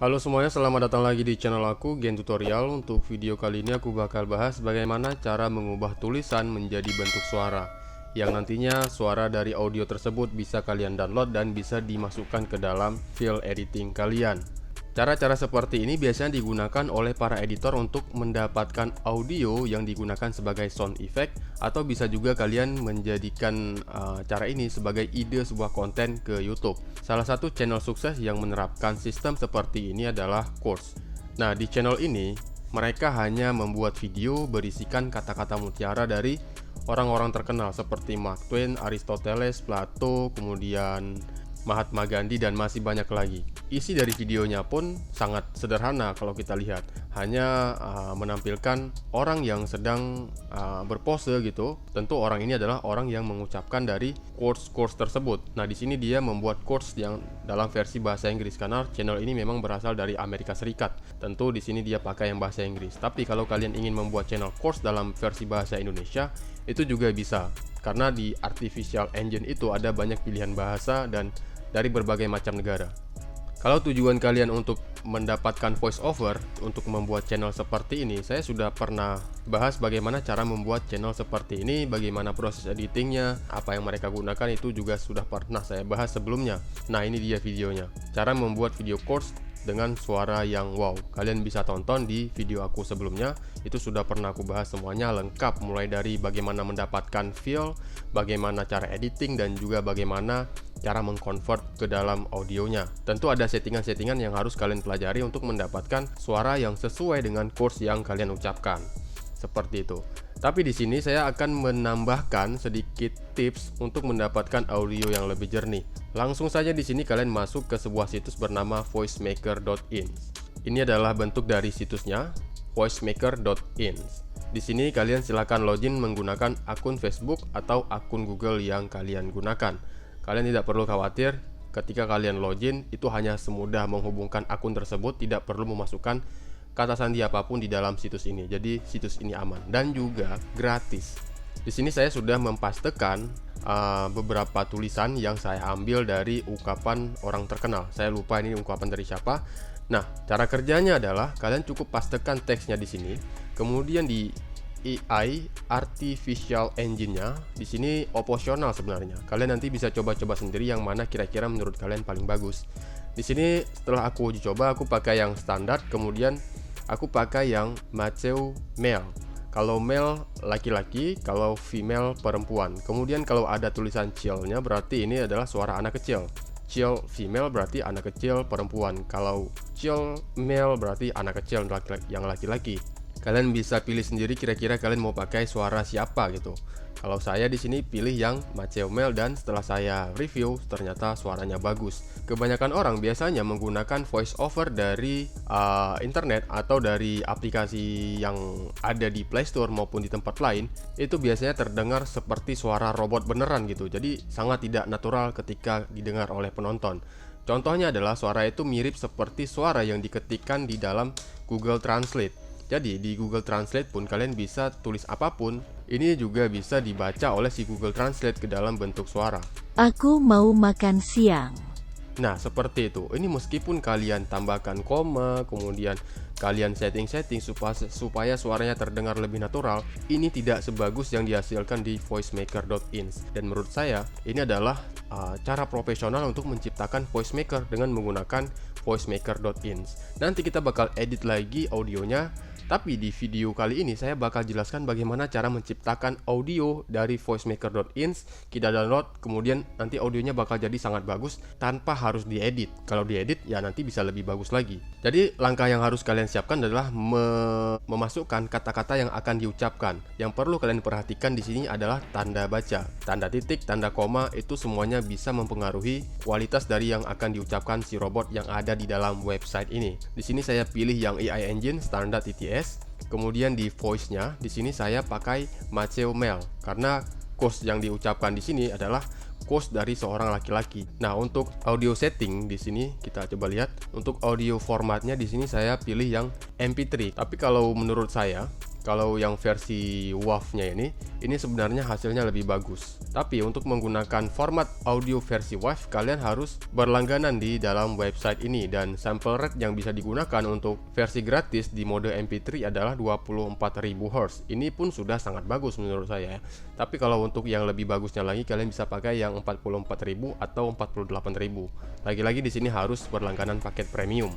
Halo semuanya, selamat datang lagi di channel aku, Gen Tutorial. Untuk video kali ini aku bakal bahas bagaimana cara mengubah tulisan menjadi bentuk suara, yang nantinya suara dari audio tersebut bisa kalian download dan bisa dimasukkan ke dalam file editing kalian. Cara-cara seperti ini biasanya digunakan oleh para editor untuk mendapatkan audio yang digunakan sebagai sound effect, atau bisa juga kalian menjadikan cara ini sebagai ide sebuah konten ke YouTube. Salah satu channel sukses yang menerapkan sistem seperti ini adalah Course. Nah, di channel ini mereka hanya membuat video berisikan kata-kata mutiara dari orang-orang terkenal seperti Mark Twain, Aristoteles, Plato, kemudian Mahatma Gandhi, dan masih banyak lagi. Isi dari videonya pun sangat sederhana kalau kita lihat, hanya menampilkan orang yang sedang berpose gitu. Tentu orang ini adalah orang yang mengucapkan dari quotes tersebut. Nah, di sini dia membuat quotes yang dalam versi bahasa Inggris karena channel ini memang berasal dari Amerika Serikat. Tentu di sini dia pakai yang bahasa Inggris. Tapi kalau kalian ingin membuat channel quotes dalam versi bahasa Indonesia, itu juga bisa. Karena di artificial engine itu ada banyak pilihan bahasa dan dari berbagai macam negara. Kalau tujuan kalian untuk mendapatkan voice over untuk membuat channel seperti ini, saya sudah pernah bahas bagaimana cara membuat channel seperti ini, bagaimana proses editingnya, apa yang mereka gunakan, itu juga sudah pernah saya bahas sebelumnya. Nah, ini dia videonya, cara membuat video course dengan suara yang wow. Kalian bisa tonton di video aku sebelumnya, itu sudah pernah aku bahas semuanya lengkap, mulai dari bagaimana mendapatkan feel, bagaimana cara editing, dan juga bagaimana cara mengconvert ke dalam audionya. Tentu ada settingan-settingan yang harus kalian pelajari untuk mendapatkan suara yang sesuai dengan course yang kalian ucapkan. Seperti itu. Tapi di sini saya akan menambahkan sedikit tips untuk mendapatkan audio yang lebih jernih. Langsung saja di sini kalian masuk ke sebuah situs bernama voicemaker.ins. Ini adalah bentuk dari situsnya, voicemaker.ins. Di sini kalian silakan login menggunakan akun Facebook atau akun Google yang kalian gunakan. Kalian tidak perlu khawatir, ketika kalian login itu hanya semudah menghubungkan akun tersebut, tidak perlu memasukkan kata sandi apapun di dalam situs ini. Jadi situs ini aman dan juga gratis. Di sini saya sudah mempastekan beberapa tulisan yang saya ambil dari ungkapan orang terkenal. Saya lupa ini ungkapan dari siapa. Nah, cara kerjanya adalah kalian cukup pastekan teksnya di sini, kemudian di AI artificial engine-nya di sini opsional sebenarnya. Kalian nanti bisa coba-coba sendiri yang mana kira-kira menurut kalian paling bagus. Di sini setelah aku uji coba, aku pakai yang standar, kemudian aku pakai yang Matteo male. Kalau male laki-laki, kalau female perempuan. Kemudian kalau ada tulisan chill-nya berarti ini adalah suara anak kecil. Chill female berarti anak kecil perempuan. Kalau chill male berarti anak kecil yang laki-laki. Kalian bisa pilih sendiri kira-kira kalian mau pakai suara siapa gitu. Kalau saya di sini pilih yang Matteo male, dan setelah saya review ternyata suaranya bagus. Kebanyakan orang biasanya menggunakan voice over dari internet atau dari aplikasi yang ada di Play Store maupun di tempat lain. Itu biasanya terdengar seperti suara robot beneran gitu. Jadi sangat tidak natural ketika didengar oleh penonton. Contohnya adalah suara itu mirip seperti suara yang diketikkan di dalam Google Translate. Jadi di Google Translate pun kalian bisa tulis apapun, ini juga bisa dibaca oleh si Google Translate ke dalam bentuk suara. Aku mau makan siang. Nah, seperti itu. Ini meskipun kalian tambahkan koma, kemudian kalian setting-setting supaya suaranya terdengar lebih natural, ini tidak sebagus yang dihasilkan di voicemaker.ins. Dan menurut saya, ini adalah cara profesional untuk menciptakan voicemaker dengan menggunakan voicemaker.ins. Nanti kita bakal edit lagi audionya. Tapi di video kali ini saya bakal jelaskan bagaimana cara menciptakan audio dari voicemaker.ins. Kita download, kemudian nanti audionya bakal jadi sangat bagus tanpa harus diedit. Kalau diedit ya nanti bisa lebih bagus lagi. Jadi langkah yang harus kalian siapkan adalah memasukkan kata-kata yang akan diucapkan. Yang perlu kalian perhatikan di sini adalah tanda baca, tanda titik, tanda koma, itu semuanya bisa mempengaruhi kualitas dari yang akan diucapkan si robot yang ada di dalam website ini. Di sini saya pilih yang AI Engine standar TTS. Kemudian di voice-nya di sini saya pakai Matteo male karena quotes yang diucapkan di sini adalah quotes dari seorang laki-laki. Nah, untuk audio setting di sini kita coba lihat. Untuk audio formatnya di sini saya pilih yang MP3. Tapi kalau menurut saya kalau yang versi WAV-nya ini sebenarnya hasilnya lebih bagus. Tapi untuk menggunakan format audio versi WAV, kalian harus berlangganan di dalam website ini, dan sample rate yang bisa digunakan untuk versi gratis di mode MP3 adalah 24.000 Hz. Ini pun sudah sangat bagus menurut saya. Tapi kalau untuk yang lebih bagusnya lagi, kalian bisa pakai yang 44.000 atau 48.000. Lagi-lagi di sini harus berlangganan paket premium.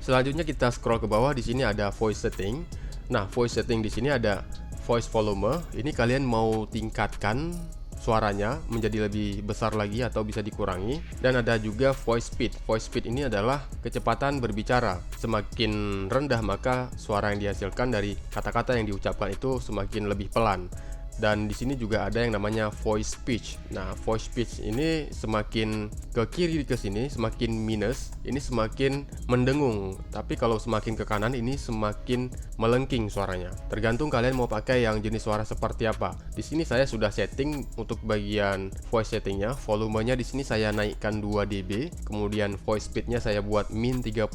Selanjutnya kita scroll ke bawah, di sini ada voice setting. Nah, voice setting di sini ada voice volume. Ini kalian mau tingkatkan suaranya menjadi lebih besar lagi atau bisa dikurangi. Dan ada juga voice speed. Voice speed ini adalah kecepatan berbicara. Semakin rendah maka suara yang dihasilkan dari kata-kata yang diucapkan itu semakin lebih pelan. Dan di sini juga ada yang namanya voice pitch. Nah, voice pitch ini semakin ke kiri ke sini semakin minus, ini semakin mendengung. Tapi kalau semakin ke kanan ini semakin melengking suaranya. Tergantung kalian mau pakai yang jenis suara seperti apa. Di sini saya sudah setting untuk bagian voice settingnya. Volumenya di sini saya naikkan 2 dB. Kemudian voice speednya saya buat min 30%.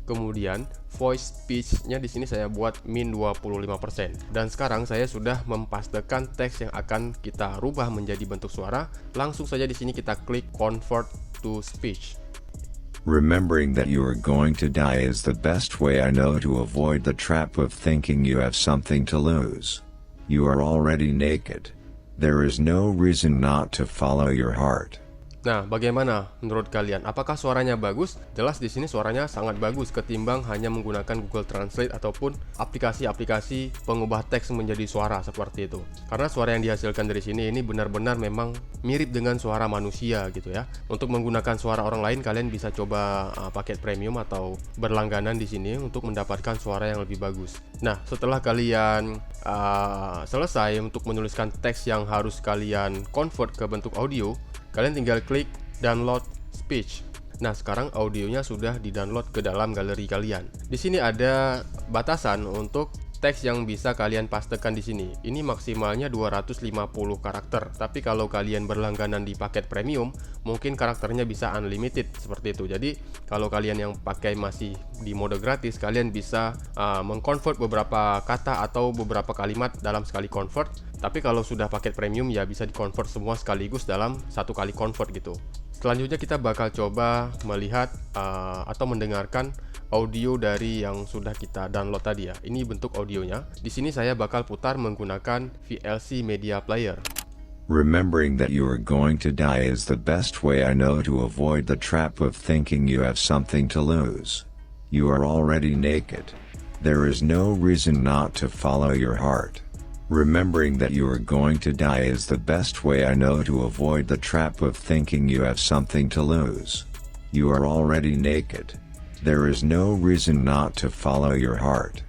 Kemudian voice pitch-nya di sini saya buat min 25%. Dan sekarang saya sudah mempastekan teks yang akan kita rubah menjadi bentuk suara. Langsung saja di sini kita klik convert to speech. Remembering that you are going to die is the best way I know to avoid the trap of thinking you have something to lose. You are already naked. There is no reason not to follow your heart. Nah, bagaimana menurut kalian? Apakah suaranya bagus? Jelas di sini suaranya sangat bagus ketimbang hanya menggunakan Google Translate ataupun aplikasi-aplikasi pengubah teks menjadi suara seperti itu. Karena suara yang dihasilkan dari sini ini benar-benar memang mirip dengan suara manusia gitu ya. Untuk menggunakan suara orang lain, kalian bisa coba paket premium atau berlangganan di sini untuk mendapatkan suara yang lebih bagus. Nah, setelah kalian selesai untuk menuliskan teks yang harus kalian convert ke bentuk audio, kalian tinggal klik download speech. Nah, sekarang audionya sudah di-download ke dalam galeri kalian. Di sini ada batasan untuk teks yang bisa kalian pastekan di sini. Ini maksimalnya 250 karakter. Tapi kalau kalian berlangganan di paket premium, mungkin karakternya bisa unlimited seperti itu. Jadi, kalau kalian yang pakai masih di mode gratis, kalian bisa mengconvert beberapa kata atau beberapa kalimat dalam sekali convert. Tapi kalau sudah paket premium ya bisa di-convert semua sekaligus dalam satu kali convert gitu. Selanjutnya kita bakal coba melihat atau mendengarkan audio dari yang sudah kita download tadi ya. Ini bentuk audionya. Di sini saya bakal putar menggunakan VLC Media Player. Remembering that you are going to die is the best way I know to avoid the trap of thinking you have something to lose. You are already naked. There is no reason not to follow your heart. Remembering that you are going to die is the best way I know to avoid the trap of thinking you have something to lose. You are already naked. There is no reason not to follow your heart.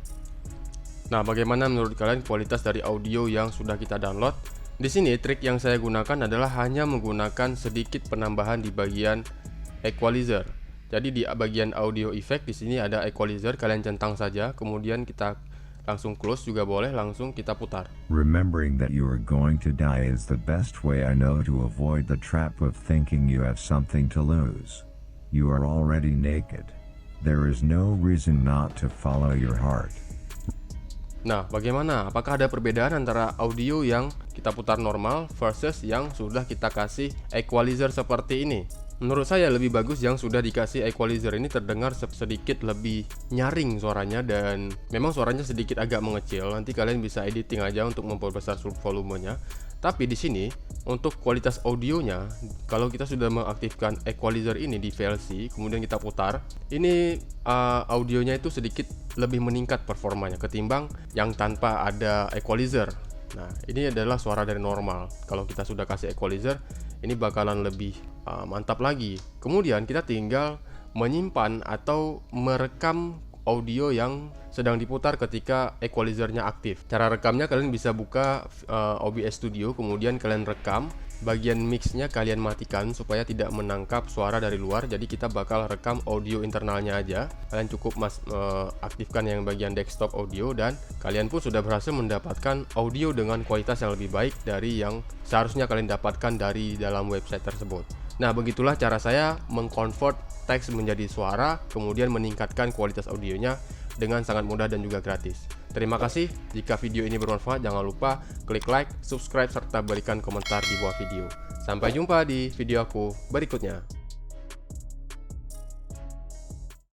Nah, bagaimana menurut kalian kualitas dari audio yang sudah kita download? Di sini trik yang saya gunakan adalah hanya menggunakan sedikit penambahan di bagian equalizer. Jadi di bagian audio effect di sini ada equalizer, kalian centang saja, kemudian kita langsung close juga boleh, langsung kita putar. Remembering that you are going to die is the best way I know to avoid the trap of thinking you have something to lose. You are already naked. There is no reason not to follow your heart. Nah, bagaimana? Apakah ada perbedaan antara audio yang kita putar normal versus yang sudah kita kasih equalizer seperti ini? Menurut saya lebih bagus yang sudah dikasih equalizer, ini terdengar sedikit lebih nyaring suaranya dan memang suaranya sedikit agak mengecil. Nanti kalian bisa editing aja untuk memperbesar volumenya. Tapi di sini untuk kualitas audionya, kalau kita sudah mengaktifkan equalizer ini di VLC, kemudian kita putar, ini audionya itu sedikit lebih meningkat performanya ketimbang yang tanpa ada equalizer. Nah, ini adalah suara dari normal. Kalau kita sudah kasih equalizer, ini bakalan lebih mantap lagi. Kemudian kita tinggal menyimpan atau merekam audio yang sedang diputar ketika equalizernya aktif. Cara rekamnya kalian bisa buka OBS Studio, kemudian kalian rekam. Bagian mixnya kalian matikan supaya tidak menangkap suara dari luar. Jadi kita bakal rekam audio internalnya aja. Kalian cukup aktifkan yang bagian desktop audio dan kalian pun sudah berhasil mendapatkan audio dengan kualitas yang lebih baik dari yang seharusnya kalian dapatkan dari dalam website tersebut. Nah, begitulah cara saya mengconvert teks menjadi suara, kemudian meningkatkan kualitas audionya dengan sangat mudah dan juga gratis. Terima kasih. Jika video ini bermanfaat, jangan lupa klik like, subscribe, serta berikan komentar di bawah video. Sampai jumpa di video aku berikutnya.